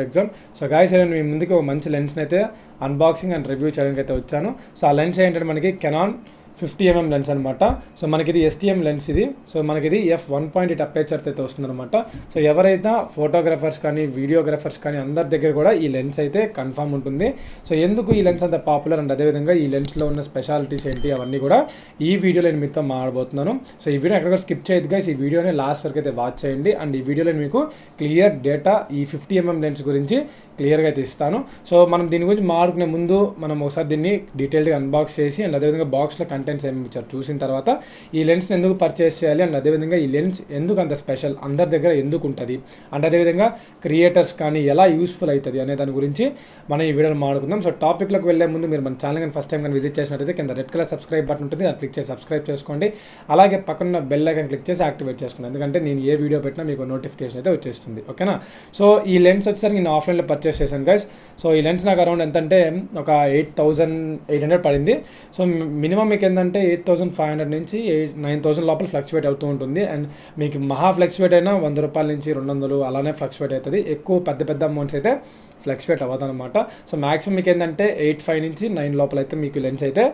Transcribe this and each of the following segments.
టెక్జోన్. So guys, నేను మీ ముందుకి ఒక మంచి లెన్స్ని అయితే అన్బాక్సింగ్ అండ్ రివ్యూ చేయడానికి అయితే వచ్చాను. సో ఆ లెన్స్ ఏంటంటే మనకి కెనాన్ 50mm లెన్స్ అనమాట. సో మనకి ఇది STM లెన్స్ ఇది. సో మనకి ఇది F 1.8 అపేచర్ అయితే వస్తుందన్నమాట. సో ఎవరైతే ఫోటోగ్రాఫర్స్ కానీ వీడియోగ్రాఫర్స్ కానీ అందరి దగ్గర కూడా ఈ లెన్స్ అయితే కన్ఫామ్ ఉంటుంది. సో ఎందుకు ఈ లెన్స్ అంత పాపులర్ అండ్ అదేవిధంగా ఈ లెన్స్లో ఉన్న స్పెషాలిటీస్ ఏంటి అవన్నీ కూడా ఈ వీడియోలో నేను మీతో మాట్లాడబోతున్నాను. సో ఈ వీడియో ఎక్కడ స్కిప్ చేయదు గైస్, ఈ వీడియోని లాస్ట్ వరకు అయితే వాచ్ చేయండి. అండ్ ఈ వీడియోలో మీకు క్లియర్ డేటా ఈ 50mm లెన్స్ గురించి క్లియర్గా అయితే ఇస్తాను. సో మనం దీని గురించి మాట్లాడుకునే ముందు మనం ఒకసారి దీన్ని డీటెయిల్గా అన్బాక్స్ చేసి అండ్ అదేవిధంగా బాక్స్లో కంటెంట్స్ ఏమి ఇచ్చారు చూసిన తర్వాత ఈ లెన్స్ని ఎందుకు పర్చేస్ చేయాలి అండ్ అదేవిధంగా ఈ లెన్స్ ఎందుకు అంత స్పెషల్, అందరి దగ్గర ఎందుకు ఉంటుంది అండ్ అదేవిధంగా క్రియేటర్స్ కానీ ఎలా యూస్ఫుల్ అవుతుంది అనే దాని గురించి మనం ఈ వీడియోలో మాట్లాడుకుందాం. సో టాపిక్లోకి వెళ్ళే ముందు మీరు మన ఛానల్ కానీ ఫస్ట్ టైం కానీ విజిట్ చేసినట్టయితే కింద రెడ్ కలర్ సబ్స్క్రైబ్ బటన్ ఉంటుంది, దాన్ని క్లిక్ చేసి సబ్స్క్రైబ్ చేసుకోండి. అలాగే పక్కన బెల్ ఐకాన్ క్లిక్ చేసి యాక్టివేట్ చేసుకోండి, ఎందుకంటే నేను ఏ వీడియో పెట్టినా మీకు నోటిఫికేషన్ అయితే వచ్చేస్తుంది. ఓకేనా? సో ఈ లెన్స్ వచ్చేసరికి నేను ఆఫ్లైన్లో పర్చేస్ చేశాను గైస్. సో ఈ లెన్స్ నాకు అరౌండ్ ఎంత అంటే ఒక 8,800 పడింది. సో మినిమం మీకు ఏంటంటే 8,500 నుంచి 9,000 లోపల ఫ్లక్చువేట్ అవుతూ ఉంటుంది. అండ్ మీకు మహా ఫ్లక్చువేట్ అయినా 100 రూపాయల నుంచి 200 అలానే ఫ్లక్చువేట్ అవుతుంది. ఎక్కువ పెద్ద అమౌంట్స్ అయితే ఫ్లక్చువేట్ అవ్వదు అనమాట. సో మ్యాక్సిమం మీకు ఏంటంటే 8,500 నుంచి 9,000 లోపల అయితే మీకు లెన్స్ అయితే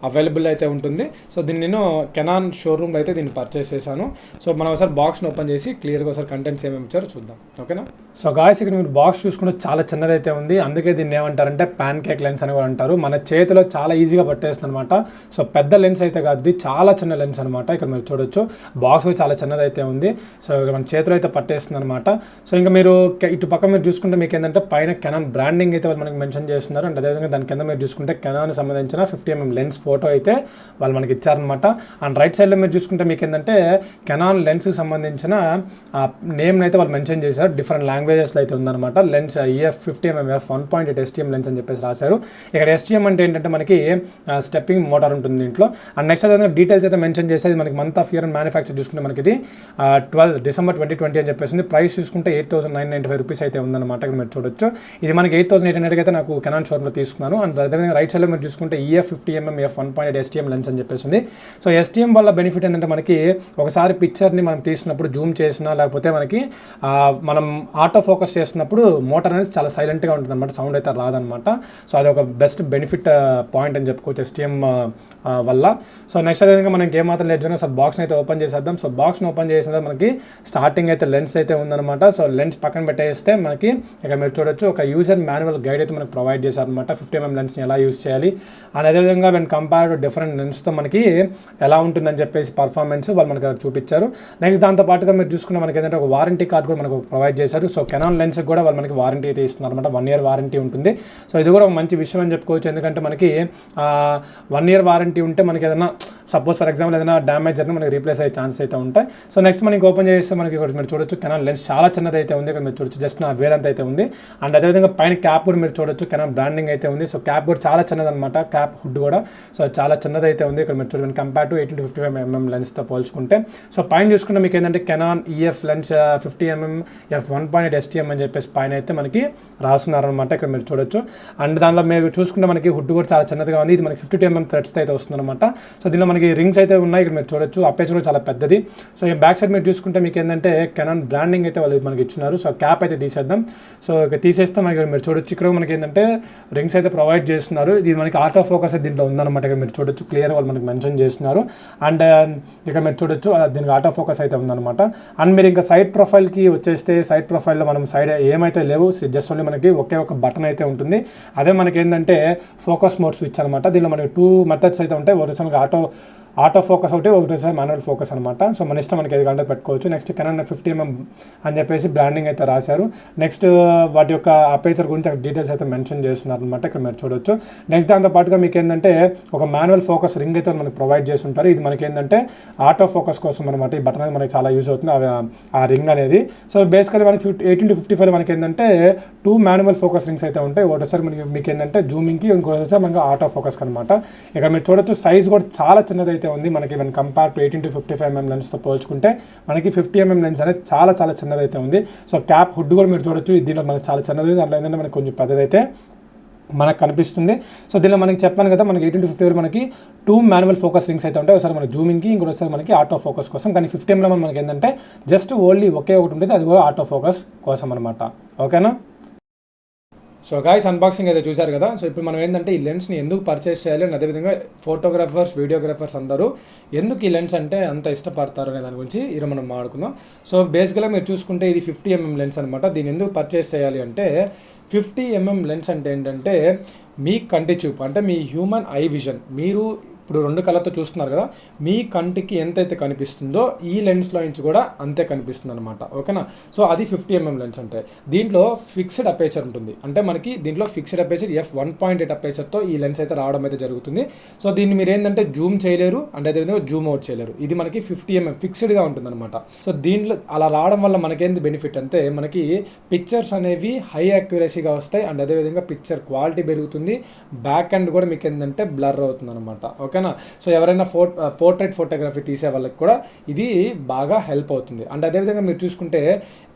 అవైలబుల్ అయితే ఉంటుంది. సో దీన్ని నేను కెనాన్ షోరూమ్లో అయితే దీన్ని పర్చేస్ చేశాను. సో మనం ఒకసారి బాక్స్ని ఓపెన్ చేసి క్లియర్గా ఒకసారి కంటెంట్స్ ఏమేమి ఇచ్చారో చూద్దాం. ఓకేనా? సో గాయ్స్, ఇక్కడ మీరు బాక్స్ చూసుకుంటే చాలా చిన్నదైతే ఉంది. అందుకే దీన్ని ఏమంటారంటే ప్యాన్ కేక్ లెన్స్ అని కూడా అంటారు. మన చేతిలో చాలా ఈజీగా పట్టేస్తుంది అనమాట. సో పెద్ద లెన్స్ అయితే కాదు, చాలా చిన్న లెన్స్ అనమాట. ఇక్కడ మీరు చూడొచ్చు బాక్స్ చాలా చిన్నదైతే ఉంది. సో మన చేతిలో అయితే పట్టేస్తుంది అనమాట. సో ఇంకా మీరు ఇటు పక్క మీరు చూసుకుంటే మీకు ఏంటంటే పైన కెనాన్ బ్రాండింగ్ అయితే వాళ్ళు మనకి మెన్షన్ చేస్తున్నారు. అండ్ అదేవిధంగా దాని కింద మీరు చూసుకుంటే కెనాన్ సంబంధించిన 50mm లెన్స్ ఫోటో అయితే వాళ్ళు మనకి ఇచ్చారనమాట. అండ్ రైట్ సైడ్లో మీరు చూసుకుంటే మీకు ఏంటంటే కెనాన్ లెన్స్కి సంబంధించిన నేమ్ని అయితే వాళ్ళు మెన్షన్ చేశారు. డిఫరెంట్ లాంగ్వేజెస్లో అయితే ఉందన్నమాట. Lens EF 50mm F 1.8 STM lens అని చెప్పేసి రాశారు. ఇక్కడ STM అంటే ఏంటంటే మనకి స్టెప్పింగ్ మోటార్ ఉంటుంది దీంట్లో. అండ్ నెక్స్ట్ అదే డీటెయిల్స్ అయితే మెన్షన్ చేసేది మనకి month of year and manufacture చూసుకుంటే మనకి ఇది 12 డిసెంబర్ 2020 అని చెప్పేసి ప్రైస్ చూసుకుంటే 8,995 రూపీస్ అయితే ఉందన్నమాట. ఇక్కడ మీరు చూడొచ్చు ఇది మనకి 8,800 అయితే నాకు కెనాన్ షోరూమ్లో తీసుకున్నాను. అండ్ అదేవిధంగా రైట్ సైడ్లో మీరు చూసుకుంటే EF 50mm F 1.8 STM lens అని చెప్పేసి ఉంది. సో STM వల్ల బెనిఫిట్ ఏంటంటే మనకి ఒకసారి పిక్చర్ని మనం తీసినప్పుడు జూమ్ చేసినా లేకపోతే మనకి మనం ఆటో ఫోకస్ చేస్తున్నప్పుడు మోటార్ అనేది చాలా సైలెంట్గా ఉంటుంది అనమాట, సౌండ్ అయితే రాదనమాట. సో అది ఒక బెస్ట్ బెనిఫిట్ పాయింట్ అని చెప్పుకోవచ్చు STM వల్ల. సో నెక్స్ట్ అదేవిధంగా మనం ఏమాత్రం లేట్ చేయడం, సో బాక్స్ని అయితే ఓపెన్ చేసేద్దాం. సో బాక్స్ని ఓపెన్ చేసిన మనకి స్టార్టింగ్ అయితే లెన్స్ అయితే ఉందన్నమాట. సో లెన్స్ పక్కన పెట్టేస్తే మనకి ఇక్కడ మీరు చూడొచ్చు ఒక యూజర్ మాన్యువల్ గైడ్ అయితే మనకి ప్రొవైడ్ చేశారనమాట. 50mm లెన్స్ని ఎలా యూజ్ చేయాలి అండ్ అదేవిధంగా వెన్ కంపేర్ టు డిఫరెంట్ లెన్స్తో మనకి ఎలా ఉంటుందని చెప్పేసి పర్ఫార్మెన్స్ వాళ్ళు మనకి చూపించారు. నెక్స్ట్ దాంతోపాటుగా మీరు చూసుకుంటే మనకి ఏంటంటే ఒక వారంటీ కార్డ్ కూడా మనకు ప్రొవైడ్ చేశారు. సో కెనాన్ లెన్స్ కూడా వాళ్ళు మనకి వారంటీ అయితే ఇస్తున్నారు అనమాట. 1 year వారంటీ ఉంటుంది. సో ఇది కూడా ఒక మంచి విషయం అని చెప్పుకోవచ్చు, ఎందుకంటే మనకి 1 year వారంటీ ఉంటే మనకి ఏదైనా సపోజ్ ఫర్ ఎగ్జాంపుల్ ఏదైనా డ్యామేజ్ జరిగినా మనకి రీప్లేస్ అయ్యే ఛాన్స్ అయితే ఉంటాయి. సో నెక్స్ట్ మనకి ఓపెన్ చేస్తే మనకి ఇక్కడ మీరు చూడొచ్చు కెనాన్ లెన్స్ చాలా చిన్నది అయితే ఉంది. ఇక్కడ మీరు చూడొచ్చు జస్ట్ నా వేలంత అయితే ఉంది. అండ్ అదేవిధంగా పైన క్యాప్ కూడా మీరు చూడొచ్చు కెనాన్ బ్రాండింగ్ అయితే ఉంది. సో క్యాప్ కూడా చాలా చిన్నది అనమాట, క్యాప్ హుడ్ కూడా సో చాలా చిన్నది అయితే ఉంది. ఇక్కడ మీరు చూడండి కంపేర్ టు 18-55mm లెన్స్తో పోల్చుకుంటే. సో పైన చూసుకుంటే మీకు ఏంటంటే Canon EF lens 50mm F 1.8 STM అని చెప్పేసి పైన అయితే మనకి రాస్తున్నారనమాట. ఇక్కడ మీరు చూడొచ్చు. అండ్ దానిలో మీరు చూసుకుంటే మనకి హుడ్ కూడా చాలా చిన్నదిగా ఉంది. ఇది మనకి 52mm థ్రెడ్స్ అయితే వస్తుందన్నమాట. సో దీనిలో మనకి రింగ్స్ అయితే ఉన్నాయి. ఇక్కడ మీరు చూడొచ్చు అపేచర్ కూడా చాలా పెద్దది. సో ఈ బ్యాక్ సైడ్ మీరు చూసుకుంటే మీకు ఏంటంటే కెనాన్ బ్రాండింగ్ అయితే వాళ్ళు మనకి ఇచ్చినారు. సో క్యాప్ అయితే తీసేద్దాం. సో ఇక తీసేస్తే మనకి మీరు చూడొచ్చు ఇక్కడ మనకి ఏంటంటే రింగ్స్ అయితే ప్రొవైడ్ చేస్తున్నారు. ఇది మనకి ఆటో ఫోకస్ అయితే దీంట్లో ఉందన్నమాట. ఇక్కడ మీరు చూడొచ్చు క్లియర్ వాళ్ళు మనకి మెన్షన్ చేస్తున్నారు. అండ్ ఇక్కడ మీరు చూడొచ్చు దీనికి ఆటో ఫోకస్ అయితే ఉందన్నమాట. అండ్ మీరు ఇంకా సైడ్ ప్రొఫైల్కి వచ్చేస్తే సైడ్ ప్రొఫైల్లో మనం సైడ్ ఏమైతే లేవు, జస్ట్ ఓన్లీ మనకి ఒకే ఒక బటన్ అయితే ఉంటుంది. అదే మనకి ఏంటంటే ఫోకస్ మోడ్ స్విచ్ అనమాట. దీనిలో మనకి 2 మెథడ్స్ అయితే ఉంటాయి. ఒకటి మనకి ఆటో ఫోకస్ ఒకటి మాన్యువల్ ఫోకస్ అనమాట. సో మన ఇష్టం మనకి 5 గంటలు పెట్టుకోవచ్చు. నెక్స్ట్ కెనాన్ 50mm అని చెప్పేసి బ్రాండింగ్ అయితే రాశారు. నెక్స్ట్ వాటి యొక్క అపేచర్ గురించి అక్కడ డీటెయిల్స్ అయితే మెన్షన్ చేస్తున్నారు అనమాట. ఇక్కడ మీరు చూడొచ్చు. నెక్స్ట్ దాంతోపాటుగా మీకు ఏంటంటే ఒక మాన్యువల్ ఫోకస్ రింగ్ అయితే మనకి ప్రొవైడ్ చేసి ఉంటారు. ఇది మనకి ఏంటంటే ఆటో ఫోకస్ కోసం అనమాట. ఈ బటన్ అనేది మనకి చాలా యూజ్ అవుతుంది ఆ రింగ్ అనేది. సో బేసికలీ మనకి 18-55 మనకి ఏంటంటే 2 మాన్యువల్ ఫోకస్ రింగ్స్ అయితే ఉంటాయి. ఒకటోసారి మీకు ఏంటంటే జూమింగ్కి, ఇంకోసారి మనకి ఆటో ఫోకస్ అనమాట. ఇక్కడ మీరు చూడొచ్చు సైజ్ కూడా చాలా చిన్నది అయితే ఉంది మనకి. వెన్ కంపేర్ టు 18-55mm లెన్స్తో పోల్చుకుంటే మనకి 50mm లెన్స్ అనేది చాలా చిన్నది అయితే ఉంది. సో క్యాప్ హుడ్ కూడా మీరు చూడొచ్చు, దీనిలో మనకి చాలా చిన్నది, దాంట్లో ఏంటంటే మనకి కొంచెం పెద్దదైతే మనకు కనిపిస్తుంది. సో దీనిలో మనకి చెప్పాను కదా మనకి 18-50 మనకి 2 మాన్యువల్ ఫోకస్ రింగ్స్ అయితే ఉంటాయి. ఒకసారి మనకి జూమింగ్కి, ఇంకోసారి మనకి ఆటో ఫోకస్ కోసం. కానీ 50mm మనకి ఏంటంటే జస్ట్ ఓన్లీ ఒకే ఒకటి ఉంటుంది, అది కూడా ఆటో ఫోకస్ కోసం అనమాట. ఓకేనా? సో గాయ్స్ అన్బాక్సింగ్ అయితే చూశారు కదా. సో ఇప్పుడు మనం ఏంటంటే ఈ లెన్స్ని ఎందుకు పర్చేస్ చేయాలి అని, అదేవిధంగా ఫోటోగ్రాఫర్స్ వీడియోగ్రాఫర్స్ అందరూ ఎందుకు ఈ లెన్స్ అంటే అంత ఇష్టపడతారు అనే దాని గురించి ఈరోజు మనం మాట్లాడుకుందాం. సో బేసిక్గా మీరు చూసుకుంటే ఇది 50mm లెన్స్ అనమాట. దీన్ని ఎందుకు పర్చేస్ చేయాలి అంటే 50mm లెన్స్ అంటే ఏంటంటే మీ కంటి చూపు అంటే మీ హ్యూమన్ ఐ విజన్, మీరు ఇప్పుడు 2 కళ్ళతో చూస్తున్నారు కదా, మీ కంటికి ఎంతైతే కనిపిస్తుందో ఈ లెన్స్లో నుంచి కూడా అంతే కనిపిస్తుంది అనమాట. ఓకేనా. సో అది 50mm లెన్స్ అంటే దీంట్లో ఫిక్స్డ్ అపేచర్ ఉంటుంది. అంటే మనకి దీంట్లో ఫిక్స్డ్ అపేచర్ f1.8 అపేచర్తో ఈ లెన్స్ అయితే రావడం అయితే జరుగుతుంది. సో దీన్ని మీరు ఏంటంటే జూమ్ చేయలేరు అంటే అదేవిధంగా జూమ్ అవుట్ చేయలేరు. ఇది మనకి 50mm ఫిక్స్డ్గా ఉంటుంది అనమాట. సో దీంట్లో అలా రావడం వల్ల మనకేంది బెనిఫిట్ అంటే మనకి పిక్చర్స్ అనేవి హై యాక్యురసీగా వస్తాయి అండ్ అదేవిధంగా పిక్చర్ క్వాలిటీ పెరుగుతుంది. బ్యాక్ ఎండ్ కూడా మీకు ఏంటంటే బ్లర్ అవుతుంది అనమాట. ఓకేనా. సో ఎవరైనా పోర్ట్రైట్ ఫోటోగ్రఫీ తీసే వాళ్ళకి కూడా ఇది బాగా హెల్ప్ అవుతుంది. అండ్ అదేవిధంగా మీరు చూసుకుంటే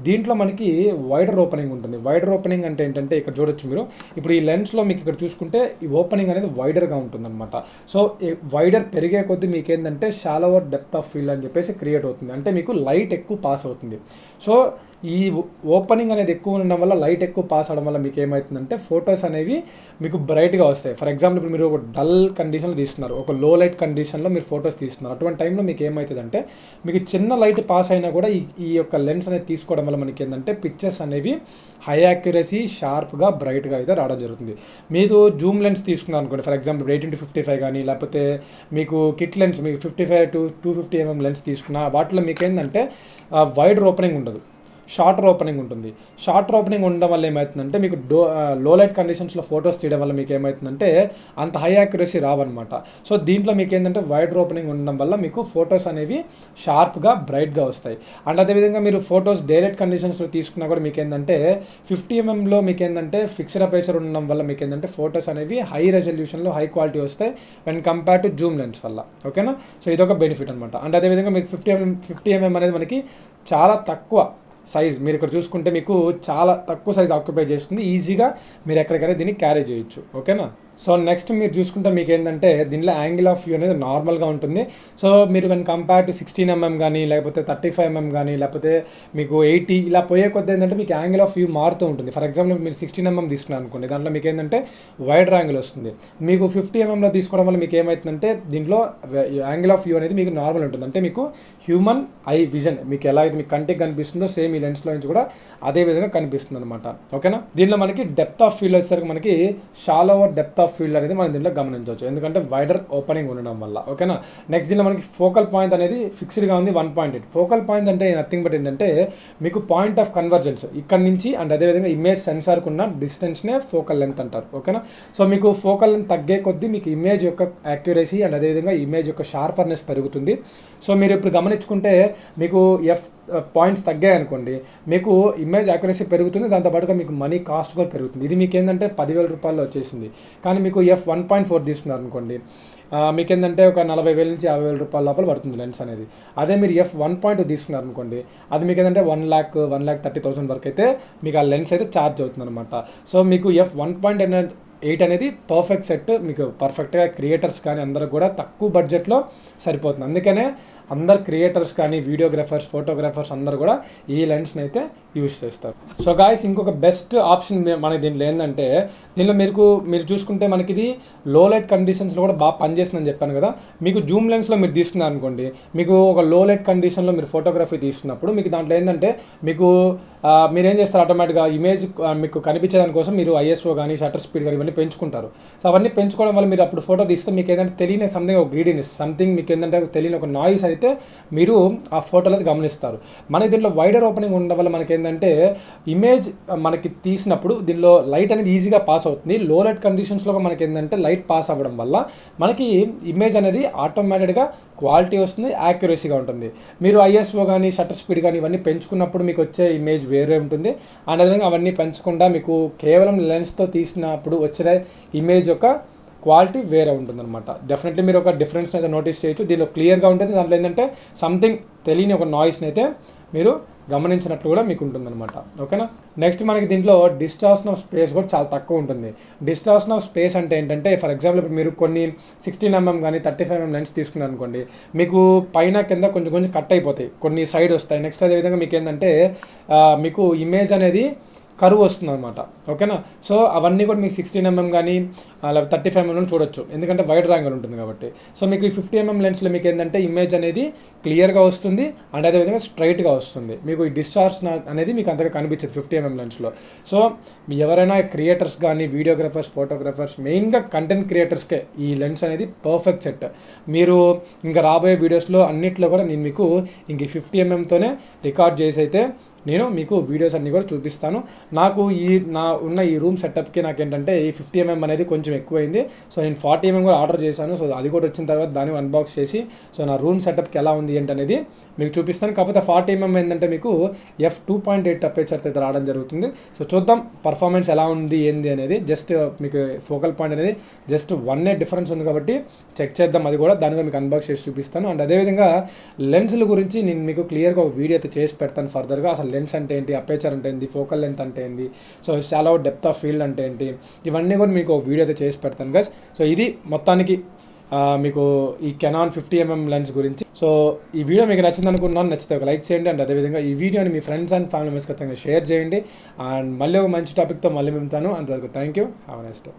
దీంట్లో మనకి వైడర్ ఓపెనింగ్ ఉంటుంది. వైడర్ ఓపెనింగ్ అంటే ఏంటంటే ఇక్కడ చూడొచ్చు మీరు, ఇప్పుడు ఈ లెన్స్లో మీకు ఇక్కడ చూసుకుంటే ఈ ఓపెనింగ్ అనేది వైడర్గా ఉంటుంది అనమాట. సో ఈ వైడర్ పెరిగే కొద్దీ మీకు ఏంటంటే షాలోవర్ డెప్త్ ఆఫ్ ఫీల్డ్ అని చెప్పేసి క్రియేట్ అవుతుంది. అంటే మీకు లైట్ ఎక్కువ పాస్ అవుతుంది. సో ఈ ఓపెనింగ్ అనేది ఎక్కువ ఉండడం వల్ల, లైట్ ఎక్కువ పాస్ అవడం వల్ల మీకు ఏమవుతుందంటే ఫొటోస్ అనేవి మీకు బ్రైట్గా వస్తాయి. ఫర్ ఎగ్జాంపుల్ ఇప్పుడు మీరు ఒక డల్ కండిషన్లో తీస్తున్నారు, ఒక లో లైట్ కండిషన్లో మీరు ఫొటోస్ తీస్తున్నారు. అటువంటి టైంలో మీకు ఏమవుతుందంటే మీకు చిన్న లైట్ పాస్ అయినా కూడా ఈ యొక్క లెన్స్ అనేది తీసుకోవడం వల్ల మనకి ఏంటంటే పిక్చర్స్ అనేవి హై యాక్యురసీ, షార్ప్గా, బ్రైట్గా అయితే రావడం జరుగుతుంది. మీరు జూమ్ లెన్స్ తీసుకున్నారు అనుకోండి, ఫర్ ఎగ్జాంపుల్ 18-55 కానీ లేకపోతే మీకు కిట్ లెన్స్ మీకు 55 to 250mm లెన్స్ తీసుకున్నా వాటిలో మీకు ఏంటంటే వైడర్ ఓపెనింగ్ ఉండదు, షార్టర్ ఓపెనింగ్ ఉంటుంది. షార్టర్ ఓపెనింగ్ ఉండడం వల్ల ఏమవుతుందంటే మీకు లో లైట్ కండిషన్స్లో ఫొటోస్ తీయడం వల్ల మీకు ఏమవుతుందంటే అంత హై యాక్యురసీ రావన్నమాట. సో దీంట్లో మీకు ఏంటంటే వైడర్ ఓపెనింగ్ ఉండడం వల్ల మీకు ఫొటోస్ అనేవి షార్ప్గా, బ్రైట్గా వస్తాయి. అండ్ అదేవిధంగా మీరు ఫొటోస్ డైరెక్ట్ కండిషన్స్లో తీసుకున్నా కూడా మీకు ఏంటంటే 50mmలో మీకు ఏంటంటే ఫిక్స్డ్ అపేచర్ ఉండడం వల్ల మీకు ఏంటంటే ఫొటోస్ అనేవి హై రెజల్యూషన్లో, హై క్వాలిటీ వస్తాయి when compare to Zoom lens వల్ల. ఓకేనా. సో ఇదొక బెనిఫిట్ అనమాట. అండ్ అదేవిధంగా మీకు 50mm అనేది మనకి చాలా తక్కువ సైజ్, మీరు ఇక్కడ చూసుకుంటే మీకు చాలా తక్కువ సైజ్ ఆక్యుపై చేస్తుంది. ఈజీగా మీరు ఎక్కడికైనా దీన్ని క్యారీ చేయొచ్చు. ఓకేనా. సో నెక్స్ట్ మీరు చూసుకుంటే మీకు ఏంటంటే దీనిలో యాంగిల్ ఆఫ్ వ్యూ అనేది నార్మల్గా ఉంటుంది. సో మీరు వెన్ కంపేర్ టు 16mm కానీ లేకపోతే 35mm కానీ లేకపోతే మీకు 80 ఇలా పోయే కొద్ది ఏంటంటే మీకు యాంగిల్ ఆఫ్ వ్యూ మారుతూ ఉంటుంది. ఫర్ ఎగ్జాంపుల్ మీరు 16mm తీసుకున్నారు అనుకోండి, దాంట్లో మీకు ఏంటంటే వైడర్ యాంగిల్ వస్తుంది. మీకు 50mmలో తీసుకోవడం వల్ల మీకు ఏమవుతుందంటే దీంట్లో యాంగిల్ ఆఫ్ వ్యూ అనేది మీకు నార్మల్ ఉంటుంది. అంటే మీకు హ్యూమన్ ఐ విజన్ మీకు ఎలా అయితే మీకు కంటికి కనిపిస్తుందో సేమ్ ఈ లెన్స్లో నుంచి కూడా అదే విధంగా కనిపిస్తుంది అనమాట. ఓకేనా. దీంట్లో మనకి డెప్త్ ఆఫ్ ఫీల్డ్ వచ్చేసరికి మనకి షాలోవర్ డెప్త్ ఆఫ్ ఫీల్డ్ అనేది మనం దీంట్లో గమనించవచ్చు, ఎందుకంటే వైడర్ ఓపెనింగ్ ఉండడం వల్ల. ఓకేనా. నెక్స్ట్ దీనిలో మనకి ఫోకల్ పాయింట్ అనేది ఫిక్స్డ్గా ఉంది 1.8. ఫోకల్ పాయింట్ అంటే నథింగ్ బట్ ఏంటంటే మీకు పాయింట్ ఆఫ్ కన్వర్జెన్స్ ఇక్కడ నుంచి అండ్ అదేవిధంగా ఇమేజ్ సెన్సార్కి ఉన్న డిస్టెన్స్నే ఫోకల్ లెంత్ అంటారు. ఓకేనా. సో మీకు ఫోకల్ లెంత్ తగ్గే కొద్దీ మీకు ఇమేజ్ యొక్క యాక్యురసీ అండ్ అదేవిధంగా ఇమేజ్ యొక్క షార్పర్నెస్ పెరుగుతుంది. సో మీరు ఇప్పుడు గమనించుకుంటే మీకు పాయింట్స్ తగ్గాయి అనుకోండి, మీకు ఇమేజ్ యాక్యురసీ పెరుగుతుంది, దాంతోపాటుగా మీకు మనీ కాస్ట్ కూడా పెరుగుతుంది. ఇది మీకు ఏంటంటే 10,000 రూపాయలు వచ్చేసింది. కానీ మీకు f1.4 తీసుకున్నారు అనుకోండి, మీకు ఏంటంటే ఒక 40,000 నుంచి 50,000 రూపాయల లోపల పడుతుంది లెన్స్ అనేది. అదే మీరు f1.2 తీసుకున్నారు అనుకోండి, అది మీకు ఏంటంటే 1,30,000 వరకు అయితే మీకు ఆ లెన్స్ అయితే ఛార్జ్ అవుతుంది అనమాట. సో మీకు f1.8 అనేది పర్ఫెక్ట్ సెట్, మీకు పర్ఫెక్ట్గా క్రియేటర్స్ కానీ అందరూ కూడా తక్కువ బడ్జెట్లో సరిపోతుంది. అందుకనే అందరు క్రియేటర్స్ కానీ వీడియోగ్రాఫర్స్, ఫోటోగ్రాఫర్స్ అందరు కూడా ఈ లెన్స్ని అయితే యూజ్ చేస్తారు. సో గాయస్ ఇంకొక బెస్ట్ ఆప్షన్ మనకి దీంట్లో ఏంటంటే దీనిలో మీరు చూసుకుంటే మనకి ఇది లో లైట్ కండిషన్స్లో కూడా బాగా పనిచేస్తుందని చెప్పాను కదా. మీకు జూమ్ లెన్స్లో మీరు తీసుకున్నారు అనుకోండి, మీకు ఒక లో లైట్ కండిషన్లో మీరు ఫోటోగ్రఫీ తీసుకున్నప్పుడు మీకు దాంట్లో ఏంటంటే మీకు మీరేం చేస్తారు, ఆటోమేటిక్గా ఇమేజ్ మీకు కనిపించేదాని కోసం మీరు ఐఎస్ఓ కానీ షటర్ స్పీడ్ కానీ ఇవన్నీ పెంచుకుంటారు. సో అవన్నీ పెంచుకోవడం వల్ల మీరు అప్పుడు ఫోటో తీస్తే మీకు ఏంటంటే తెలియని సంథింగ్ ఒక గ్రీడీనెస్, సంథింగ్ మీకు ఏంటంటే తెలియని ఒక నాయిస్ అయితే మీరు ఆ ఫోటోలో గమనిస్తారు. మనకి దీంట్లో వైడర్ ఓపెనింగ్ ఉండడం వల్ల మనకి ఏంటంటే ఇమేజ్ మనకి తీసినప్పుడు దీనిలో లైట్ అనేది ఈజీగా పాస్ అవుతుంది. లో లైట్ కండిషన్స్లో మనకి ఏంటంటే లైట్ పాస్ అవ్వడం వల్ల మనకి ఇమేజ్ అనేది ఆటోమేటిక్గా క్వాలిటీ వస్తుంది, యాక్యురసీగా ఉంటుంది. మీరు ఐఎస్ఓ కానీ షటర్ స్పీడ్ కానీ ఇవన్నీ పెంచుకున్నప్పుడు మీకు వచ్చే ఇమేజ్ వేరే ఉంటుంది. అండ్ అదేవిధంగా అవన్నీ పెంచకుండా మీకు కేవలం లెన్స్తో తీసినప్పుడు వచ్చే ఇమేజ్ యొక్క క్వాలిటీ వేరే ఉంటుందన్నమాట. డెఫినెట్లీ మీరు ఒక డిఫరెన్స్ అయితే నోటీస్ చేయొచ్చు. దీనిలో క్లియర్గా ఉంటుంది. దాంట్లో ఏంటంటే సంథింగ్ తెలియని ఒక నాయిస్ని అయితే మీరు గమనించినట్లు కూడా మీకు ఉంటుందన్నమాట. ఓకేనా. నెక్స్ట్ మనకి దీంట్లో డిస్టార్షన్ ఆఫ్ స్పేస్ కూడా చాలా తక్కువ ఉంటుంది. డిస్టార్షన్ ఆఫ్ స్పేస్ అంటే ఏంటంటే ఫర్ ఎగ్జాంపుల్ ఇప్పుడు మీరు కొన్ని 16mm కానీ 35mm లెన్స్ తీసుకున్నారు అనుకోండి, మీకు పైన కింద కొంచెం కొంచెం కట్ అయిపోతాయి, కొన్ని సైడ్ వస్తాయి. నెక్స్ట్ అదేవిధంగా మీకు ఏంటంటే మీకు ఇమేజ్ అనేది కరువు వస్తుంది అనమాట. ఓకేనా. సో అవన్నీ కూడా మీకు 16mm కానీ లేకపోతే 35mm చూడొచ్చు, ఎందుకంటే వైడ్ యాంగిల్ ఉంటుంది కాబట్టి. సో మీకు ఈ 50mm లెన్స్లో మీకు ఏంటంటే ఇమేజ్ అనేది క్లియర్గా వస్తుంది అండ్ అదేవిధంగా స్ట్రైట్గా వస్తుంది. మీకు ఈ డిస్టార్షన్ అనేది మీకు అంతగా కనిపించదు 50mm లెన్స్లో. సో ఎవరైనా క్రియేటర్స్ కానీ వీడియోగ్రాఫర్స్, ఫోటోగ్రాఫర్స్, మెయిన్గా కంటెంట్ క్రియేటర్స్కే ఈ లెన్స్ అనేది పర్ఫెక్ట్ సెట్. మీరు ఇంకా రాబోయే వీడియోస్లో అన్నిట్లో కూడా నేను మీకు ఇంక 50mmతోనే రికార్డ్ చేసి అయితే నేను మీకు వీడియోస్ అన్నీ కూడా చూపిస్తాను. నాకు ఉన్న ఈ రూమ్ సెటప్కి నాకేంటంటే ఈ 50mm అనేది కొంచెం ఎక్కువైంది. సో నేను 40mm కూడా ఆర్డర్ చేశాను. సో అది కూడా వచ్చిన తర్వాత దాన్ని అన్బాక్స్ చేసి సో నా రూమ్ సెటప్కి ఎలా ఉంది ఏంటనేది మీకు చూపిస్తాను. కాకపోతే 40mm ఏంటంటే మీకు f2.8 అపేచర్ అయితే రావడం జరుగుతుంది. సో చూద్దాం పర్ఫార్మెన్స్ ఎలా ఉంది ఏంది అనేది. జస్ట్ మీకు ఫోకల్ పాయింట్ అనేది జస్ట్ 1 డిఫరెన్స్ ఉంది కాబట్టి చెక్ చేద్దాం, అది కూడా దాని కూడా మీకు అన్బాక్స్ చేసి చూపిస్తాను. అండ్ అదేవిధంగా లెన్స్ల గురించి నేను మీకు క్లియర్గా ఒక వీడియో అయితే చేసి పెడతాను ఫర్దర్గా. అసలు లెన్స్ అంటే ఏంటి, అపేచర్ అంటే ఏంటి, ఫోకల్ లెంత్ అంటే ఏంటి, so shallow depth of field అంటే ఏంటి, ఇవన్నీ కూడా మీకు ఒక వీడియో అయితే చేసి పెడతాను గైస్. సో ఇది మొత్తానికి మీకు ఈ కెనాన్ 50mm లెన్స్ గురించి. సో ఈ వీడియో మీకు నచ్చింది అనుకున్నాను. నచ్చితే ఒక లైక్ చేయండి అండ్ అదేవిధంగా ఈ వీడియోని మీ ఫ్రెండ్స్ అండ్ ఫ్యామిలీ మెంబర్స్ ఖచ్చితంగా షేర్ చేయండి. అండ్ మళ్ళీ ఒక మంచి టాపిక్తో మళ్ళీ మిగుతాను. అంతవరకు thank you. Have a nice day.